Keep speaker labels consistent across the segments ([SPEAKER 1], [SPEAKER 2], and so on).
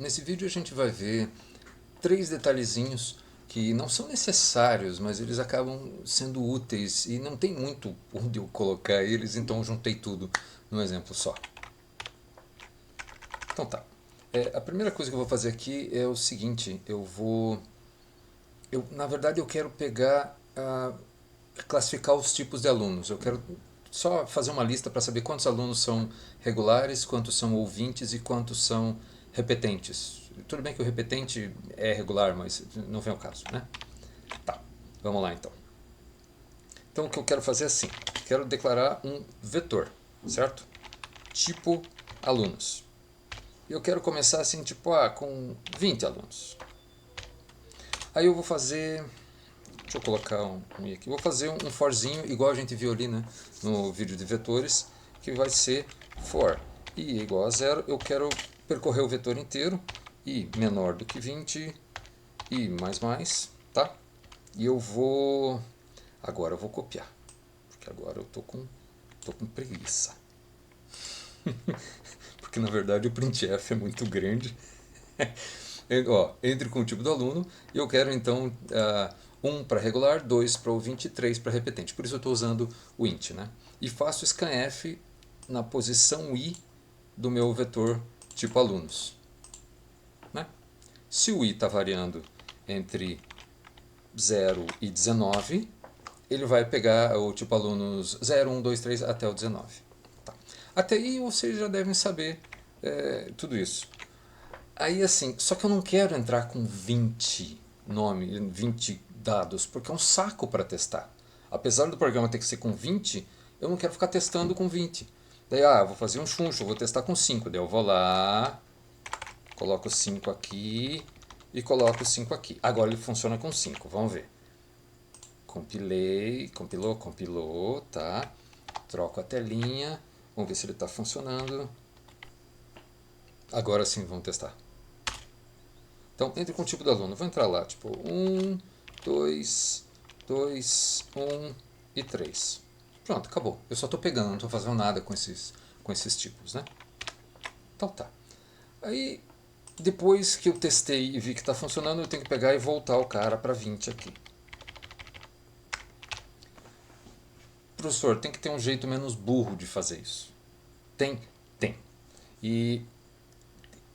[SPEAKER 1] Nesse vídeo a gente vai ver 3 detalhezinhos que não são necessários, mas eles acabam sendo úteis e não tem muito onde eu colocar eles, então eu juntei tudo num exemplo só. Então tá. A primeira coisa que eu vou fazer aqui é o seguinte, na verdade eu quero pegar, classificar os tipos de alunos. Eu quero só fazer uma lista para saber quantos alunos são regulares, quantos são ouvintes e quantos são repetentes. Tudo bem que o repetente é regular, mas não vem ao caso, né? Tá, vamos lá então. Então o que eu quero fazer é assim, quero declarar um vetor, certo? Tipo alunos. E eu quero começar assim, tipo, com 20 alunos. Aí eu vou fazer, deixa eu colocar um i aqui, vou fazer um forzinho igual a gente viu ali, né, no vídeo de vetores, que vai ser for i é igual a 0, eu quero percorrer o vetor inteiro, i menor do que 20, i mais, tá? E agora eu vou copiar, porque agora eu tô com preguiça. Porque na verdade o printf é muito grande. Entre com o tipo do aluno e eu quero então 1 para regular, 2 para ouvinte e 3 para repetente. Por isso eu estou usando o int, né? E faço scanf na posição i do meu vetor tipo alunos, né? Se o i está variando entre 0 e 19, ele vai pegar o tipo alunos 0, 1, 2, 3 até o 19. Tá. Até aí vocês já devem saber tudo isso. Aí assim, só que eu não quero entrar com 20 nomes, 20 dados, porque é um saco para testar. Apesar do programa ter que ser com 20, eu não quero ficar testando com 20. Daí, eu vou fazer um chuncho, eu vou testar com 5. Daí eu vou lá, coloco 5 aqui e coloco 5 aqui. Agora ele funciona com 5, vamos ver. Compilei, compilou, tá? Troco a telinha, vamos ver se ele está funcionando. Agora sim, vamos testar. Então, entre com o tipo do aluno. Vou entrar lá, tipo 1, 2, 2, 1 e 3. Pronto, acabou. Eu só estou pegando, não estou fazendo nada com esses tipos, né? Então tá. Aí, depois que eu testei e vi que está funcionando, eu tenho que pegar e voltar o cara para 20 aqui. Professor, tem que ter um jeito menos burro de fazer isso. Tem? Tem. E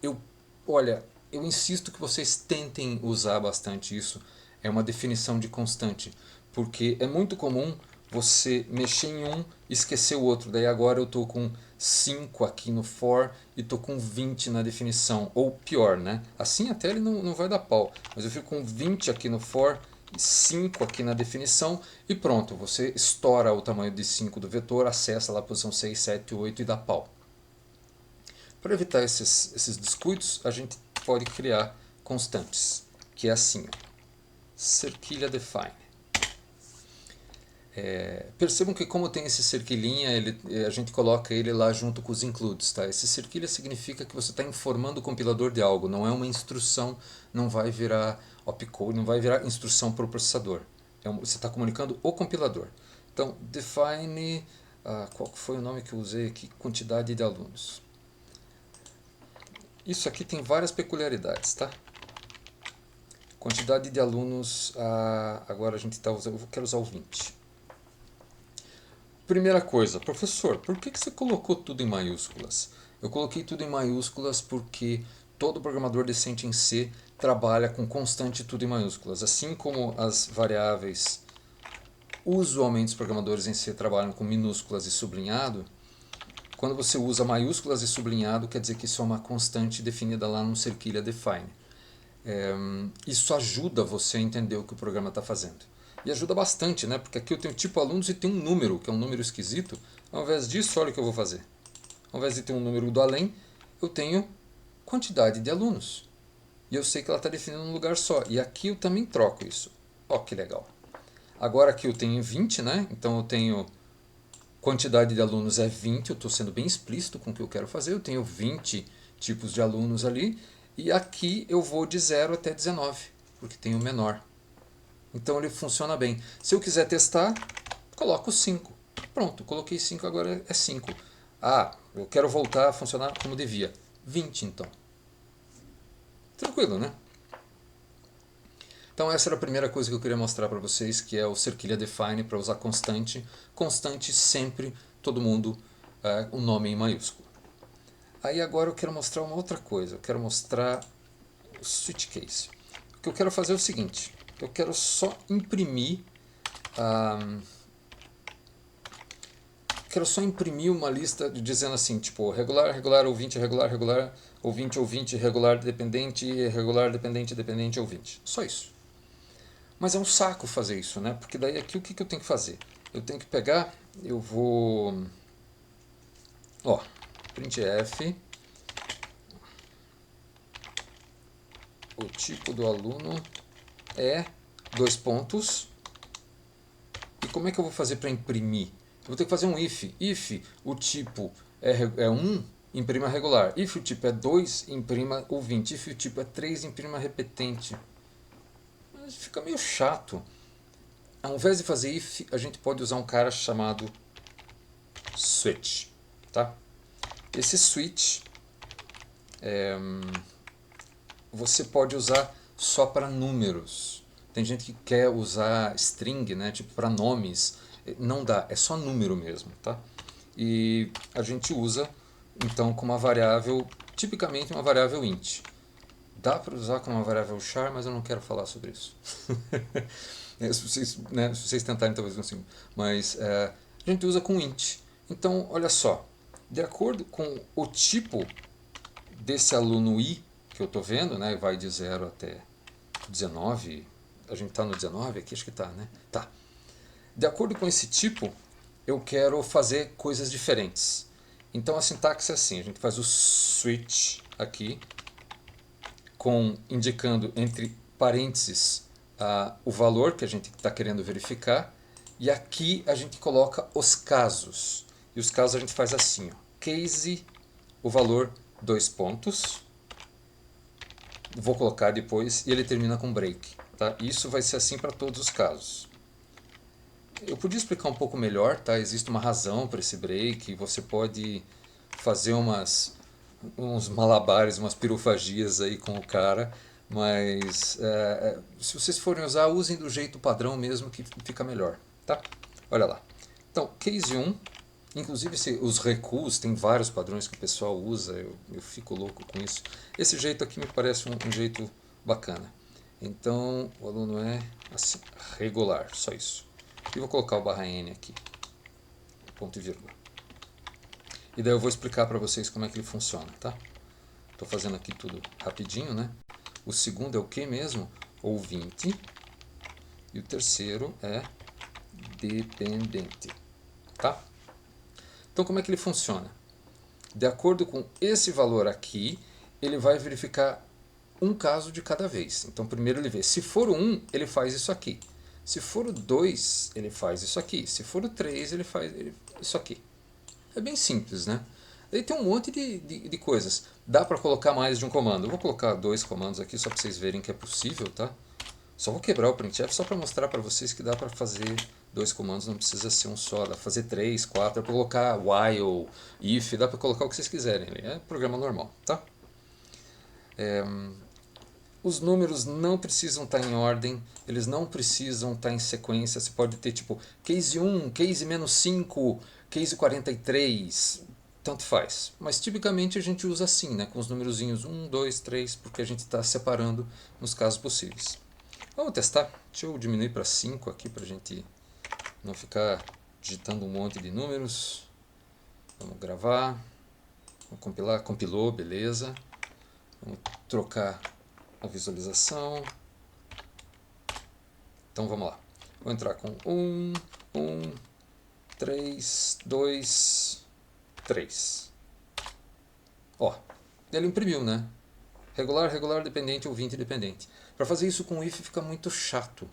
[SPEAKER 1] eu, olha, eu insisto que vocês tentem usar bastante isso. É uma definição de constante, porque é muito comum você mexer em um e esquecer o outro. Daí agora eu estou com 5 aqui no for e estou com 20 na definição. Ou pior, né? Assim até ele não vai dar pau. Mas eu fico com 20 aqui no for e 5 aqui na definição e pronto. Você estoura o tamanho de 5 do vetor, acessa lá a posição 6, 7, 8 e dá pau. Para evitar esses descuidos, a gente pode criar constantes, que é assim, cerquilha define. Percebam que como tem esse cerquilhinha, a gente coloca ele lá junto com os includes. Tá? Esse cerquilha significa que você está informando o compilador de algo, não é uma instrução, não vai virar opcode, não vai virar instrução para o processador. Você está comunicando o compilador. Então, define, qual foi o nome que eu usei aqui? Quantidade de alunos. Isso aqui tem várias peculiaridades, tá? Quantidade de alunos, agora a gente está usando, eu quero usar o 20. Primeira coisa, professor, por que você colocou tudo em maiúsculas? Eu coloquei tudo em maiúsculas porque todo programador decente em C trabalha com constante tudo em maiúsculas. Assim como as variáveis, usualmente os programadores em C trabalham com minúsculas e sublinhado, quando você usa maiúsculas e sublinhado, quer dizer que isso é uma constante definida lá no cerquilha define. Isso ajuda você a entender o que o programa está fazendo. E ajuda bastante, né? Porque aqui eu tenho tipo alunos e tem um número, que é um número esquisito. Ao invés disso, olha o que eu vou fazer. Ao invés de ter um número do além, eu tenho quantidade de alunos. E eu sei que ela está definindo um lugar só. E aqui eu também troco isso. Ó, que legal. Agora aqui eu tenho 20, né? Então eu tenho quantidade de alunos é 20, eu estou sendo bem explícito com o que eu quero fazer, eu tenho 20 tipos de alunos ali, e aqui eu vou de 0 até 19, porque tem o menor. Então ele funciona bem. Se eu quiser testar, coloco 5. Pronto, coloquei 5, agora é 5. Eu quero voltar a funcionar como devia. 20 então. Tranquilo, né? Então essa era a primeira coisa que eu queria mostrar para vocês, que é o cerquilha define para usar constante. Constante sempre, todo mundo, o nome em maiúsculo. Aí agora eu quero mostrar uma outra coisa, eu quero mostrar o switch case. O que eu quero fazer é o seguinte, eu quero só imprimir uma lista dizendo assim, tipo, regular, regular, ouvinte, regular, regular, ouvinte, ouvinte, regular, dependente, regular, dependente, dependente, ouvinte. Só isso. Mas é um saco fazer isso, né? Porque daí aqui o que eu tenho que fazer? Eu tenho que pegar, eu vou... Ó, printf, o tipo do aluno é dois pontos. E como é que eu vou fazer para imprimir? Eu vou ter que fazer um if. If o tipo é 1, imprima regular. If o tipo é 2, imprima ouvinte. If o tipo é 3, imprima repetente. Mas fica meio chato. Ao invés de fazer if, a gente pode usar um cara chamado switch. Tá? Esse switch você pode usar só para números. Tem gente que quer usar string, né, tipo para nomes. Não dá, é só número mesmo, tá? E a gente usa então com uma variável, tipicamente uma variável int. Dá para usar com uma variável char, mas eu não quero falar sobre isso. Se vocês tentarem, talvez consigam. Mas a gente usa com int. Então, olha só, de acordo com o tipo desse aluno i que eu estou vendo, né, vai de 0 até 19, a gente está no 19 aqui, acho que está, né? Tá. De acordo com esse tipo, eu quero fazer coisas diferentes. Então a sintaxe é assim, a gente faz o switch aqui, indicando entre parênteses o valor que a gente está querendo verificar, e aqui a gente coloca os casos. E os casos a gente faz assim, ó, case, o valor, dois pontos, vou colocar depois, e ele termina com break. Tá? Isso vai ser assim para todos os casos. Eu podia explicar um pouco melhor, tá? Existe uma razão para esse break, você pode fazer uns malabares, umas pirufagias aí com o cara, mas se vocês forem usar, usem do jeito padrão mesmo que fica melhor, tá? Olha lá. Então, case 1, inclusive os recuos, tem vários padrões que o pessoal usa, eu fico louco com isso. Esse jeito aqui me parece um jeito bacana. Então, o aluno é assim, regular, só isso. E vou colocar o /n aqui, ponto e vírgula. E daí eu vou explicar para vocês como é que ele funciona, tá? Estou fazendo aqui tudo rapidinho, né? O segundo é o que mesmo? Ouvinte. E o terceiro é dependente, tá? Então como é que ele funciona? De acordo com esse valor aqui, ele vai verificar um caso de cada vez. Então primeiro ele vê, se for o 1, ele faz isso aqui. Se for o 2, ele faz isso aqui. Se for o 3, ele faz isso aqui. É bem simples, né? Daí tem um monte de coisas. Dá para colocar mais de um comando. Eu vou colocar 2 comandos aqui só para vocês verem que é possível, tá? Só vou quebrar o printf só para mostrar para vocês que dá para fazer 2 comandos, não precisa ser um só. Dá para fazer 3, 4, dá para colocar while, if, dá para colocar o que vocês quiserem. É programa normal, tá? Os números não precisam estar em ordem, eles não precisam estar em sequência. Você pode ter tipo case 1, case menos 5, case 43, tanto faz. Mas tipicamente a gente usa assim, né, com os numerozinhos 1, 2, 3, porque a gente está separando nos casos possíveis. Vamos testar? Deixa eu diminuir para 5 aqui para a gente não ficar digitando um monte de números. Vamos gravar, vamos compilar, compilou, beleza. Vamos trocar a visualização. Então vamos lá. Vou entrar com 1, 3, 2, 3. Ó, ele imprimiu, né? Regular, regular, dependente, ouvinte, dependente. Para fazer isso com if fica muito chato.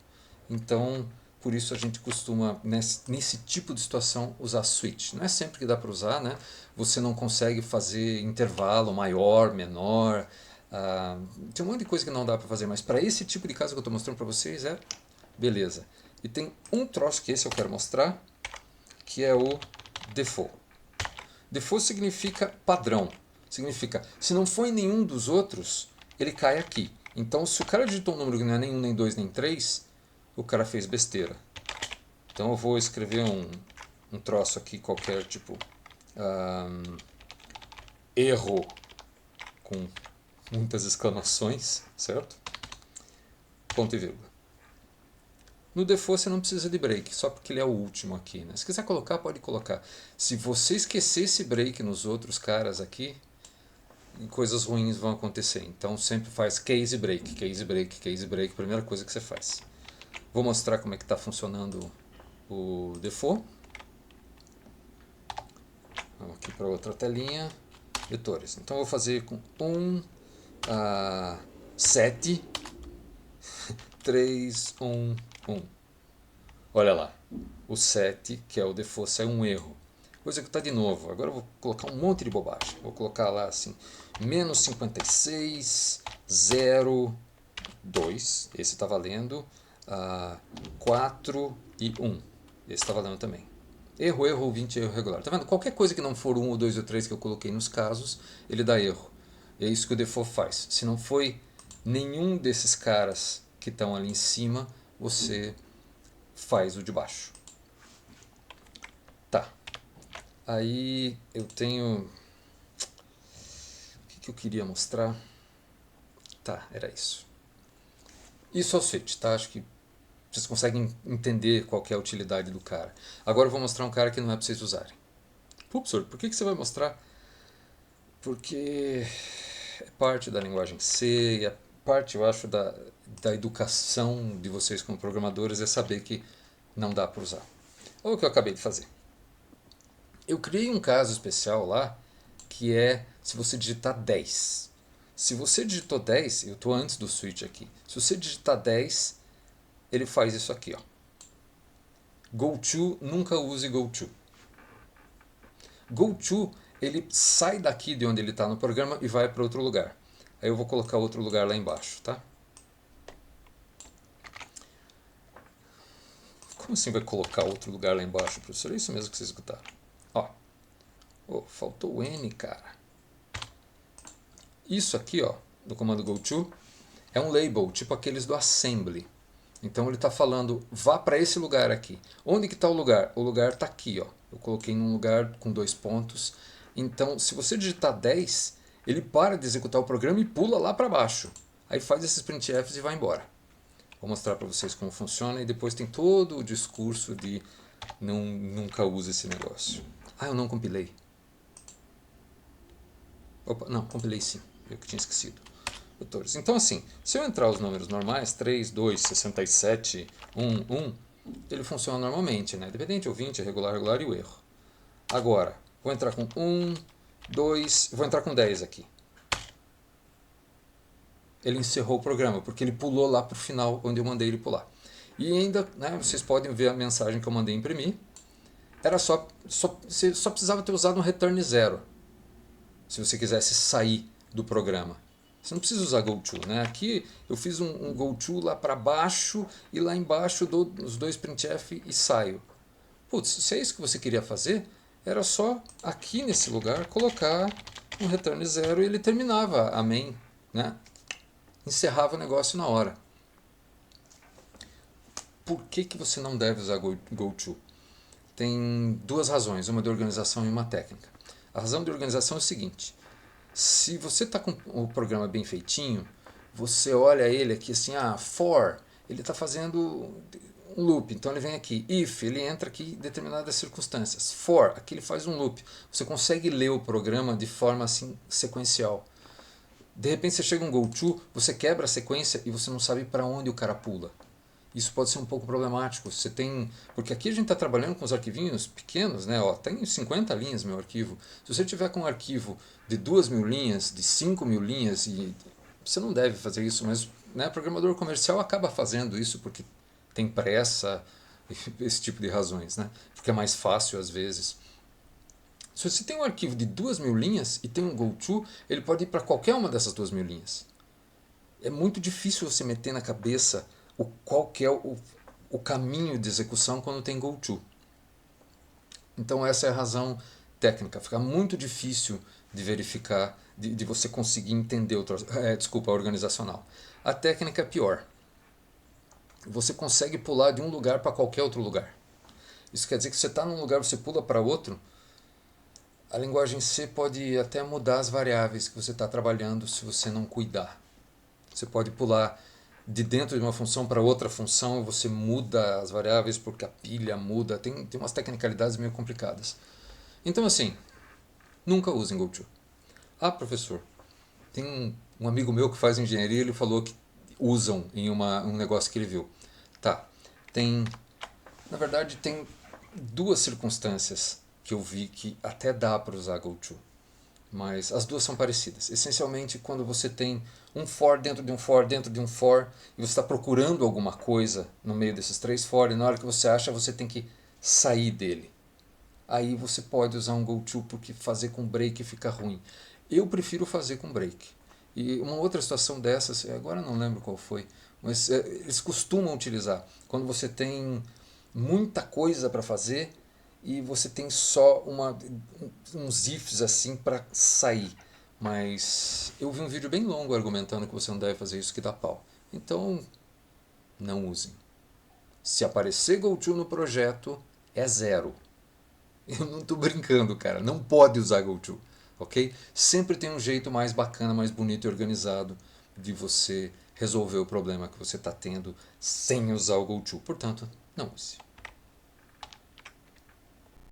[SPEAKER 1] Então, por isso a gente costuma, nesse tipo de situação, usar switch. Não é sempre que dá para usar, né? Você não consegue fazer intervalo maior, menor. Tem um monte de coisa que não dá para fazer, mas para esse tipo de caso que eu estou mostrando para vocês beleza. E tem um troço que esse eu quero mostrar, que é o default. Default significa padrão. Significa, se não for em nenhum dos outros, ele cai aqui. Então, se o cara digitou um número que não é nem 1, nem 2, nem 3, o cara fez besteira. Então eu vou escrever um troço aqui qualquer, tipo erro com muitas exclamações, certo? Ponto e vírgula. No default você não precisa de break, só porque ele é o último aqui, né? Se quiser colocar, pode colocar. Se você esquecer esse break nos outros caras aqui, coisas ruins vão acontecer. Então sempre faz case break, case break, case break, primeira coisa que você faz. Vou mostrar como é que está funcionando o default. Vamos aqui para outra telinha. Vetores. Então eu vou fazer com 7, 3, 1, 1. Olha lá, o 7, que é o default, saiu um erro. Vou executar de novo. Agora eu vou colocar um monte de bobagem. Vou colocar lá assim, menos 56, 0, 2. Esse está valendo. 4 e 1. Esse está valendo também. Erro, erro, 20, erro regular. Tá vendo? Qualquer coisa que não for 1, ou 2 ou 3 que eu coloquei nos casos, ele dá erro. É isso que o default faz. Se não foi nenhum desses caras que estão ali em cima, você faz o de baixo. Tá. Aí eu tenho... O que eu queria mostrar? Tá, era isso. Isso é o switch, tá? Acho que vocês conseguem entender qual que é a utilidade do cara. Agora eu vou mostrar um cara que não é para vocês usarem. Putz, por que você vai mostrar? Porque é parte da linguagem C e é parte, eu acho, da educação de vocês como programadores é saber que não dá para usar. Olha o que eu acabei de fazer. Eu criei um caso especial lá que é se você digitar 10. Se você digitou 10, eu estou antes do switch aqui. Se você digitar 10, ele faz isso aqui, ó. GoTo, nunca use GoTo. GoTo, ele sai daqui de onde ele está no programa e vai para outro lugar. Aí eu vou colocar outro lugar lá embaixo, tá? Como assim vai colocar outro lugar lá embaixo, professor? É isso mesmo que vocês escutaram. Ó, faltou o N, cara. Isso aqui, ó, do comando GoTo, é um label, tipo aqueles do assembly. Então ele está falando, vá para esse lugar aqui. Onde que está o lugar? O lugar está aqui, ó. Eu coloquei num lugar com 2 pontos. Então, se você digitar 10, ele para de executar o programa e pula lá para baixo. Aí faz esses printfs e vai embora. Vou mostrar para vocês como funciona e depois tem todo o discurso de nunca use esse negócio. Ah, eu não compilei. Opa, não, compilei sim. Eu que tinha esquecido. Vetores. Então assim, se eu entrar os números normais, 3, 2, 67, 1, 1, ele funciona normalmente, né? Dependente ou 20, regular, regular e o erro. Agora, vou entrar com 1, 2, vou entrar com 10 aqui. Ele encerrou o programa, porque ele pulou lá para o final, onde eu mandei ele pular. E ainda, né, vocês podem ver a mensagem que eu mandei imprimir. Era você só precisava ter usado um return 0, se você quisesse sair do programa. Você não precisa usar GoTo, né? Aqui eu fiz um GoTo lá para baixo e lá embaixo dou os 2 printf e saio. Putz, se é isso que você queria fazer, era só aqui nesse lugar colocar um return 0 e ele terminava a main, né? Encerrava o negócio na hora. Por que você não deve usar GoTo? Tem 2 razões, uma de organização e uma técnica. A razão de organização é o seguinte: se você está com o programa bem feitinho, você olha ele aqui assim, for, ele está fazendo um loop, então ele vem aqui, if, ele entra aqui em determinadas circunstâncias, for, aqui ele faz um loop. Você consegue ler o programa de forma assim sequencial. De repente você chega um GoTo, você quebra a sequência e você não sabe para onde o cara pula. Isso pode ser um pouco problemático. Você tem, porque aqui a gente está trabalhando com os arquivinhos pequenos, né? Ó, tem 50 linhas meu arquivo. Se você tiver com um arquivo de 2.000 linhas, de 5.000 linhas, e você não deve fazer isso, mas né, o programador comercial acaba fazendo isso porque tem pressa, esse tipo de razões, né? Porque é mais fácil às vezes. Se você tem um arquivo de 2.000 linhas e tem um GoTo, ele pode ir para qualquer uma dessas 2.000 linhas. É muito difícil você meter na cabeça qual que é o caminho de execução quando tem GoTo. Então essa é a razão técnica. Fica muito difícil de verificar, de você conseguir entender a organizacional. A técnica é pior. Você consegue pular de um lugar para qualquer outro lugar. Isso quer dizer que você está num lugar, você pula para outro. A linguagem C pode até mudar as variáveis que você está trabalhando se você não cuidar. Você pode pular de dentro de uma função para outra função e você muda as variáveis porque a pilha muda. Tem umas tecnicalidades meio complicadas. Então, assim, nunca usem GoTo. Ah, professor, tem um amigo meu que faz engenharia, ele falou que usam em um negócio que ele viu. Tá, na verdade, tem duas circunstâncias que eu vi que até dá para usar GoTo, mas as duas são parecidas. Essencialmente, quando você tem um for dentro de um for dentro de um for e você está procurando alguma coisa no meio desses três for e na hora que você acha, você tem que sair dele. Aí você pode usar um GoTo porque fazer com break fica ruim. Eu prefiro fazer com break. E uma outra situação dessas, agora não lembro qual foi, mas eles costumam utilizar quando você tem muita coisa para fazer e você tem só uns ifs assim para sair. Mas eu vi um vídeo bem longo argumentando que você não deve fazer isso que dá pau. Então, não usem. Se aparecer GoTo no projeto, é zero. Eu não estou brincando, cara. Não pode usar GoTo, ok? Sempre tem um jeito mais bacana, mais bonito e organizado de você resolver o problema que você está tendo sem usar o GoTo. Portanto, não use.